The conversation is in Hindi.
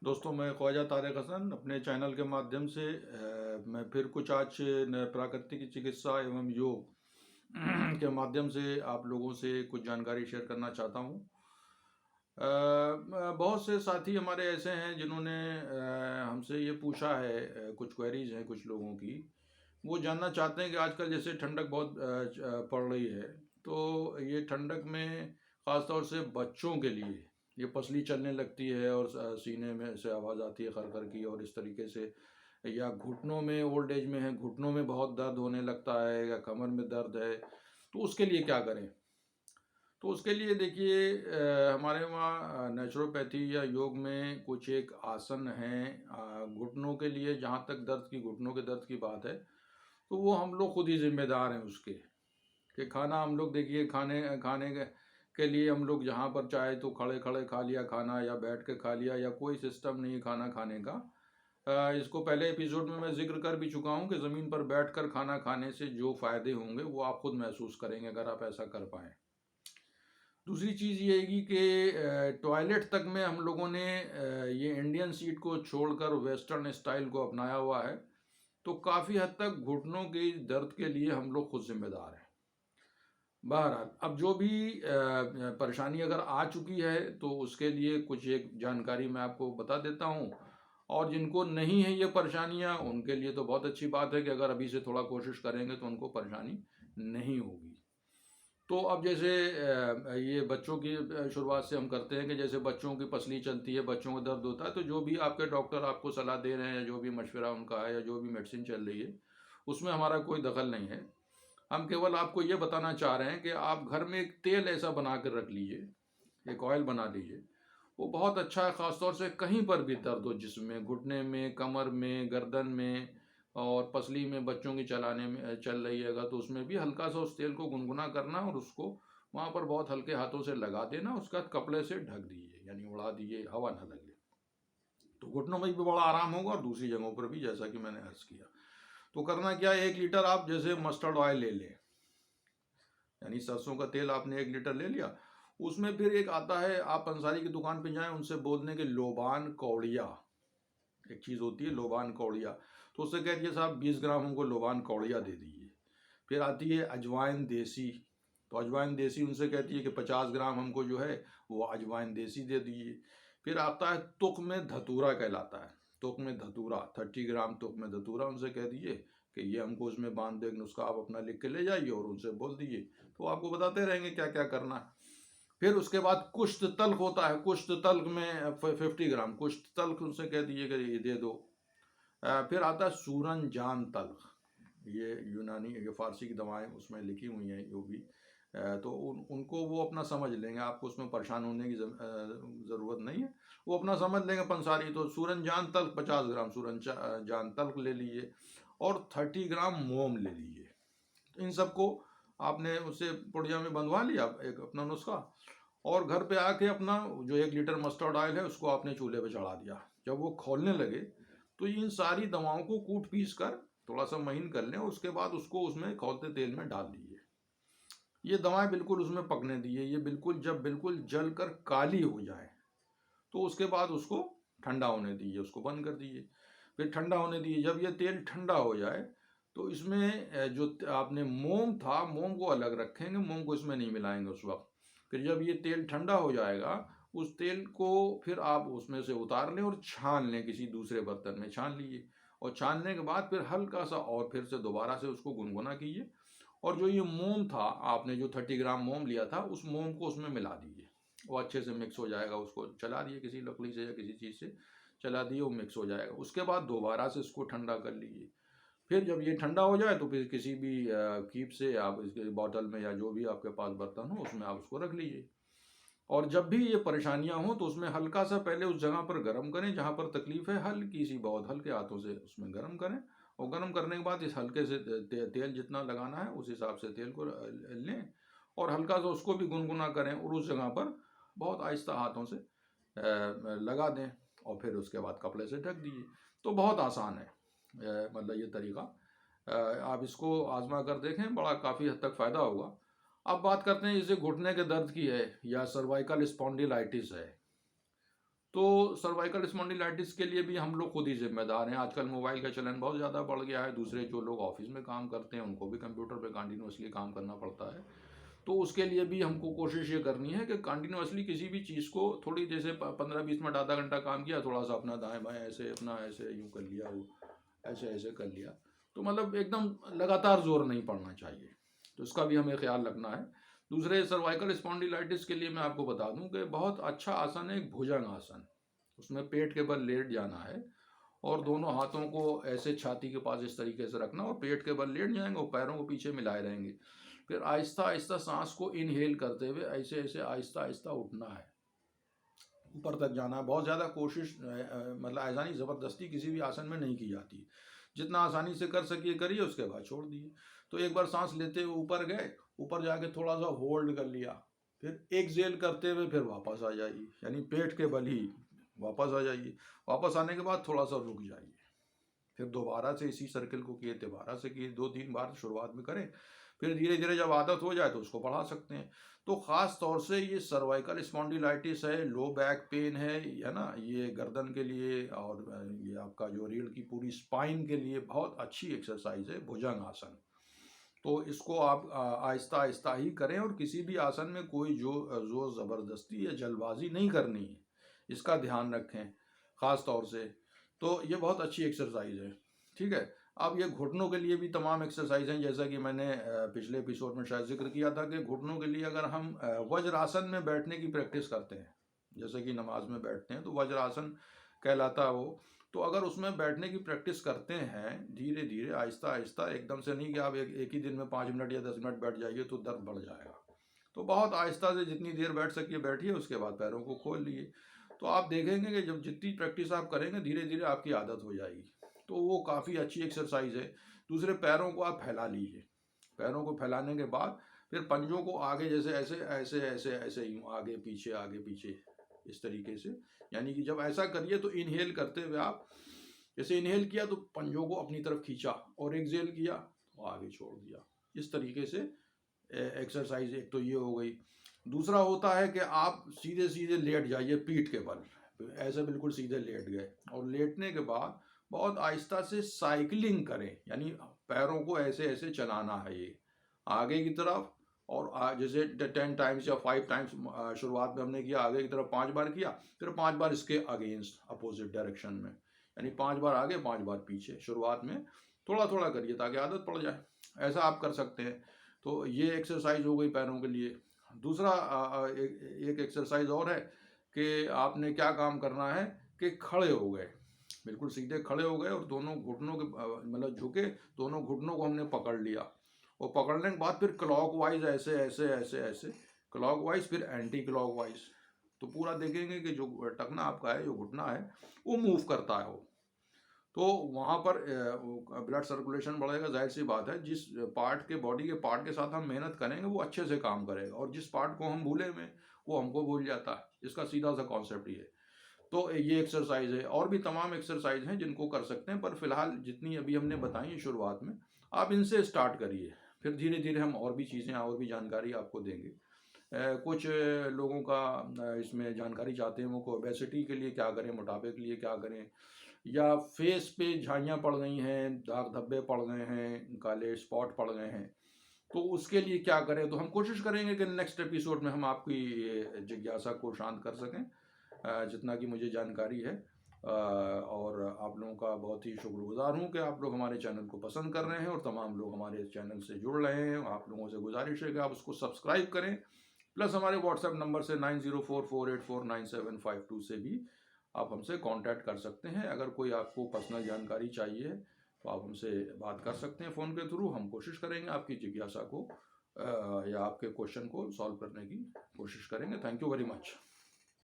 दोस्तों, मैं ख्वाजा तारिक हसन अपने चैनल के माध्यम से मैं फिर कुछ आज प्राकृतिक चिकित्सा एवं योग के माध्यम से आप लोगों से कुछ जानकारी शेयर करना चाहता हूँ। बहुत से साथी हमारे ऐसे हैं जिन्होंने हमसे ये पूछा है, कुछ क्वेरीज हैं कुछ लोगों की। वो जानना चाहते हैं कि आजकल जैसे ठंडक बहुत पड़ रही है, तो ये ठंडक में ख़ास तौर से बच्चों के लिए ये पसली चलने लगती है और सीने में से आवाज़ आती है खर खर की, और इस तरीके से या घुटनों में, ओल्ड एज में है, घुटनों में बहुत दर्द होने लगता है या कमर में दर्द है, तो उसके लिए क्या करें? तो उसके लिए देखिए, हमारे वहाँ नेचुरोपैथी या योग में कुछ एक आसन हैं घुटनों के लिए। जहाँ तक घुटनों के दर्द की बात है, तो वो हम लोग खुद ही जिम्मेदार हैं उसके, कि खाना हम लोग देखिए खाने खाने के लिए हम लोग जहाँ पर चाहे तो खड़े खड़े खा लिया खाना, या बैठ के खा लिया, या कोई सिस्टम नहीं खाना खाने का। इसको पहले एपिसोड में मैं जिक्र कर भी चुका हूँ कि ज़मीन पर बैठकर खाना खाने से जो फ़ायदे होंगे वो आप खुद महसूस करेंगे अगर आप ऐसा कर पाएँ। दूसरी चीज़ ये है कि टॉयलेट तक में हम लोगों ने ये इंडियन सीट को छोड़कर वेस्टर्न स्टाइल को अपनाया हुआ है, तो काफ़ी हद तक घुटनों के दर्द के लिए हम लोग खुद जिम्मेदार हैं। बहरहाल, अब जो भी परेशानी अगर आ चुकी है तो उसके लिए कुछ एक जानकारी मैं आपको बता देता हूँ, और जिनको नहीं है ये परेशानियाँ उनके लिए तो बहुत अच्छी बात है कि अगर अभी से थोड़ा कोशिश करेंगे तो उनको परेशानी नहीं होगी। तो अब जैसे ये बच्चों की शुरुआत से हम करते हैं कि जैसे बच्चों की पसली चलती है, बच्चों को दर्द होता है, तो जो भी आपके डॉक्टर आपको सलाह दे रहे हैं या जो भी मशवरा उनका है या जो भी मेडिसिन चल रही है, उसमें हमारा कोई दखल नहीं है। हम केवल आपको ये बताना चाह रहे हैं कि आप घर में एक तेल ऐसा बना कर रख लीजिए, एक ऑयल बना लीजिए। वो बहुत अच्छा है, ख़ासतौर से कहीं पर भी दर्द हो, जिसमें घुटने में, कमर में, गर्दन में और पसली में, बच्चों की चलाने में चल रही है अगर, तो उसमें भी हल्का सा उस तेल को गुनगुना करना और उसको वहाँ पर बहुत हल्के हाथों से लगा देना। उसका कपड़े से ढक दीजिए, यानी उड़ा दीजिए, हवा ना लगे, तो घुटनों में भी बड़ा आराम होगा और दूसरी जगहों पर भी, जैसा कि मैंने अर्ज किया। तो करना क्या है, 1 लीटर आप जैसे मस्टर्ड ऑयल ले लें, यानी सरसों का तेल आपने 1 लीटर ले लिया। उसमें फिर एक आता है, आप पंसारी की दुकान पे जाएं, उनसे बोल दें कि लोबान कौड़िया, एक चीज़ होती है लोबान कौड़िया, तो उससे कह दिए साहब 20 ग्राम हमको लोबान कौड़िया दे दीजिए। फिर आती है अजवाइन देसी, तो अजवाइन देसी उनसे कहती है कि 50 ग्राम हमको जो है वो अजवाइन देसी दे दीजिए। फिर आता है तुक में धतूरा कहलाता है, तुक में धतूरा, 30 ग्राम तुक में धतूरा, उनसे कह दीजिए कि ये हमको उसमें बांध दे, नुस्खा आप अपना लिख के ले जाइए और उनसे बोल दीजिए, तो आपको बताते रहेंगे क्या क्या करना है। फिर उसके बाद कुश्त तल्क होता है, कुश्त तल्क में 50 ग्राम कुश्त तल्क, उनसे कह दीजिए कि ये दे दो। फिर आता है सूरन जान तल्क, ये यूनानी, ये फारसी की दवाएं उसमें लिखी हुई हैं जो भी, तो उनको वो अपना समझ लेंगे, आपको उसमें परेशान होने की ज़रूरत नहीं है, वो अपना समझ लेंगे पंसारी। तो सूरन जान तल्क 50 ग्राम सूरन जान तल्क ले लीजिए, और 30 ग्राम मोम ले लीजिए। तो इन सबको आपने उससे पुड़िया में बंधवा लिया एक अपना नुस्खा, और घर पे आके अपना जो 1 लीटर मस्टर्ड ऑयल है उसको आपने चूल्हे पे चढ़ा दिया। जब वो खौलने लगे तो इन सारी दवाओं को कूट पीस कर थोड़ा सा महीन कर लें, उसके बाद उसको उसमें खौलते तेल में डाल दीजिए। ये दवाएं बिल्कुल उसमें पकने दीजिए, ये बिल्कुल जब बिल्कुल जल कर काली हो जाए तो उसके बाद उसको ठंडा होने दीजिए, उसको बंद कर दीजिए। फिर ठंडा होने दीजिए, जब ये तेल ठंडा हो जाए तो इसमें जो आपने मोम था, मोम को अलग रखेंगे, मोम को इसमें नहीं मिलाएंगे उस वक्त। फिर जब ये तेल ठंडा हो जाएगा, उस तेल को फिर आप उसमें से उतार लें और छान लें, किसी दूसरे बर्तन में छान लीजिए, और छानने के बाद फिर हल्का सा और फिर से दोबारा से उसको गुनगुना कीजिए, और जो ये मोम था, आपने जो 30 ग्राम मोम लिया था, उस मोम को उसमें मिला दीजिए। वो अच्छे से मिक्स हो जाएगा, उसको चला दिए किसी लकड़ी से या किसी चीज़ से चला दिए, वो मिक्स हो जाएगा। उसके बाद दोबारा से इसको ठंडा कर लीजिए। फिर जब ये ठंडा हो जाए तो फिर किसी भी कीप से आप इसके बॉटल में या जो भी आपके पास बर्तन हो उसमें आप उसको रख लीजिए। और जब भी ये परेशानियां हो तो उसमें हल्का सा पहले उस जगह पर गर्म करें जहां पर तकलीफ है, हल्की सी, बहुत हल्के हाथों से उसमें गर्म करें, और गर्म करने के बाद इस हल्के से तेल जितना लगाना है उस हिसाब से तेल को लें, और हल्का सा उसको भी गुनगुना करें और उस जगह पर बहुत आहिस्ता हाथों से लगा दें, और फिर उसके बाद कपड़े से ढक दीजिए। तो बहुत आसान है, मतलब ये तरीका, आप इसको आजमा कर देखें, बड़ा काफ़ी हद तक फ़ायदा होगा। अब बात करते हैं जैसे घुटने के दर्द की है या सर्वाइकल स्पॉन्डिलाइटिस है, तो सर्वाइकल स्पॉन्डिलाइटिस के लिए भी हम लोग खुद ही जिम्मेदार हैं। आजकल मोबाइल का चलन बहुत ज़्यादा बढ़ गया है, दूसरे जो लोग ऑफिस में काम करते हैं उनको भी कंप्यूटर पे कंटिन्यूसली काम करना पड़ता है। तो उसके लिए भी हमको कोशिश ये करनी है कि कंटिन्यूसली किसी भी चीज़ को थोड़ी, जैसे 15-20 मिनट आधा घंटा काम किया, थोड़ा सा अपना दाएं बाएं ऐसे, अपना ऐसे यूँ कर लिया, वो ऐसे ऐसे कर लिया। तो मतलब एकदम लगातार जोर नहीं पड़ना चाहिए, तो इसका भी हमें ख्याल रखना है। दूसरे सर्वाइकल स्पॉन्डिलाइटिस के लिए मैं आपको बता दूं कि बहुत अच्छा आसन है एक भुजंग आसन। उसमें पेट के बल लेट जाना है और दोनों हाथों को ऐसे छाती के पास इस तरीके से रखना और पेट के बल लेट जाएंगे और पैरों को पीछे मिलाए रहेंगे। फिर आहिस्ता आहिस्ता सांस को इनहेल करते हुए ऐसे ऐसे आहिस्ता आहिस्ता उठना है, ऊपर तक जाना है। बहुत ज़्यादा कोशिश मतलब ऐसा नहीं, ज़बरदस्ती किसी भी आसन में नहीं की जाती। जितना आसानी से कर सकिए करिए, उसके बाद छोड़ दिए। तो एक बार सांस लेते हुए ऊपर गए, ऊपर जाके थोड़ा सा होल्ड कर लिया, फिर एक्सहेल करते हुए फिर वापस आ जाइए, यानी पेट के बल ही वापस आ जाइए। वापस आने के बाद थोड़ा सा रुक जाइए, फिर दोबारा से इसी सर्किल को किए, दोबारा से किए, 2-3 बार शुरुआत में करें। फिर धीरे धीरे जब आदत हो जाए तो उसको बढ़ा सकते हैं। तो ख़ास तौर से ये सर्वाइकल स्पॉन्डिलाइटिस है, लो बैक पेन है ना, ये गर्दन के लिए और ये आपका जो रीढ़ की पूरी स्पाइन के लिए बहुत अच्छी एक्सरसाइज है भुजंग आसन। तो इसको आप आहिस्ता आहिस्ता ही करें और किसी भी आसन में कोई जोर ज़बरदस्ती या जल्दबाजी नहीं करनी है, इसका ध्यान रखें ख़ास तौर से। तो ये बहुत अच्छी एक्सरसाइज है, ठीक है। अब ये घुटनों के लिए भी तमाम एक्सरसाइज हैं, जैसा कि मैंने पिछले एपिसोड में शायद जिक्र किया था कि घुटनों के लिए अगर हम वज्रासन में बैठने की प्रैक्टिस करते हैं, जैसे कि नमाज में बैठते हैं तो वज्रासन कहलाता है वो। तो अगर उसमें बैठने की प्रैक्टिस करते हैं धीरे धीरे आहिस्ता आहिस्ता, एकदम से नहीं कि आप एक ही दिन में 5 मिनट या 10 मिनट बैठ जाइए तो दर्द बढ़ जाएगा। तो बहुत आहिस्ता से जितनी देर बैठ सकिए बैठिए, उसके बाद पैरों को खोल लिए। तो आप देखेंगे कि जब जितनी प्रैक्टिस आप करेंगे धीरे धीरे आपकी आदत हो जाएगी, तो वो काफ़ी अच्छी एक्सरसाइज है। दूसरे, पैरों को आप फैला लीजिए। पैरों को फैलाने के बाद फिर पंजों को आगे, जैसे ऐसे ऐसे ऐसे ऐसे यूँ आगे पीछे इस तरीके से, यानी कि जब ऐसा करिए तो इनहेल करते हुए आप, जैसे इनहेल किया तो पंजों को अपनी तरफ खींचा और एक्सहेल किया तो आगे छोड़ दिया। इस तरीके से एक्सरसाइज एक तो ये हो गई। दूसरा होता है कि आप सीधे सीधे लेट जाइए पीठ के बल, ऐसे बिल्कुल सीधे लेट गए और लेटने के बाद बहुत आहिस्ता से साइकिलिंग करें, यानी पैरों को ऐसे ऐसे चलाना है ये आगे की तरफ। और जैसे 10 टाइम्स या 5 टाइम्स शुरुआत में हमने किया, आगे की तरफ 5 बार किया, फिर 5 बार इसके अगेंस्ट अपोजिट डायरेक्शन में, यानी 5 बार आगे 5 बार पीछे। शुरुआत में थोड़ा थोड़ा करिए ताकि आदत पड़ जाए, ऐसा आप कर सकते हैं। तो ये एक्सरसाइज हो गई पैरों के लिए। दूसरा एक एक्सरसाइज और है कि आपने क्या काम करना है कि खड़े हो गए, बिल्कुल सीधे खड़े हो गए और दोनों घुटनों के मतलब झुके, दोनों घुटनों को हमने पकड़ लिया और पकड़ने के बाद फिर क्लॉकवाइज ऐसे ऐसे ऐसे ऐसे क्लॉकवाइज, फिर एंटी क्लॉकवाइज। तो पूरा देखेंगे कि जो टखना आपका है, जो घुटना है, वो मूव करता है वो। तो वहाँ पर ब्लड सर्कुलेशन बढ़ेगा। जाहिर सी बात है, जिस पार्ट के बॉडी के पार्ट के साथ हम मेहनत करेंगे वो अच्छे से काम करेगा, और जिस पार्ट को हम भूले हुए वो हमको भूल जाता है। इसका सीधा सा कॉन्सेप्ट ये है। तो ये एक्सरसाइज है, और भी तमाम एक्सरसाइज हैं जिनको कर सकते हैं, पर फिलहाल जितनी अभी हमने बताई है शुरुआत में, आप इनसे स्टार्ट करिए। फिर धीरे धीरे हम और भी चीज़ें और भी जानकारी आपको देंगे। कुछ लोगों का इसमें जानकारी चाहते हैं, वो ओबेसिटी के लिए क्या करें, मोटापे के लिए क्या करें, या फेस पे झाइयाँ पड़ गई हैं, दाग धब्बे पड़ गए हैं, काले स्पॉट पड़ गए हैं, तो उसके लिए क्या करें। तो हम कोशिश करेंगे कि नेक्स्ट एपिसोड में हम आपकी जिज्ञासा को शांत कर सकें, जितना कि मुझे जानकारी है। और आप लोगों का बहुत ही शुक्रगुजार हूँ कि आप लोग हमारे चैनल को पसंद कर रहे हैं और तमाम लोग हमारे चैनल से जुड़ रहे हैं। आप लोगों से गुजारिश है कि आप उसको सब्सक्राइब करें, प्लस हमारे व्हाट्सएप नंबर से 9044849752 से भी आप हमसे कांटेक्ट कर सकते हैं। अगर कोई आपको पर्सनल जानकारी चाहिए तो आप हमसे बात कर सकते हैं फ़ोन के थ्रू। हम कोशिश करेंगे आपकी जिज्ञासा को या आपके क्वेश्चन को सॉल्व करने की कोशिश करेंगे। Thank you very much.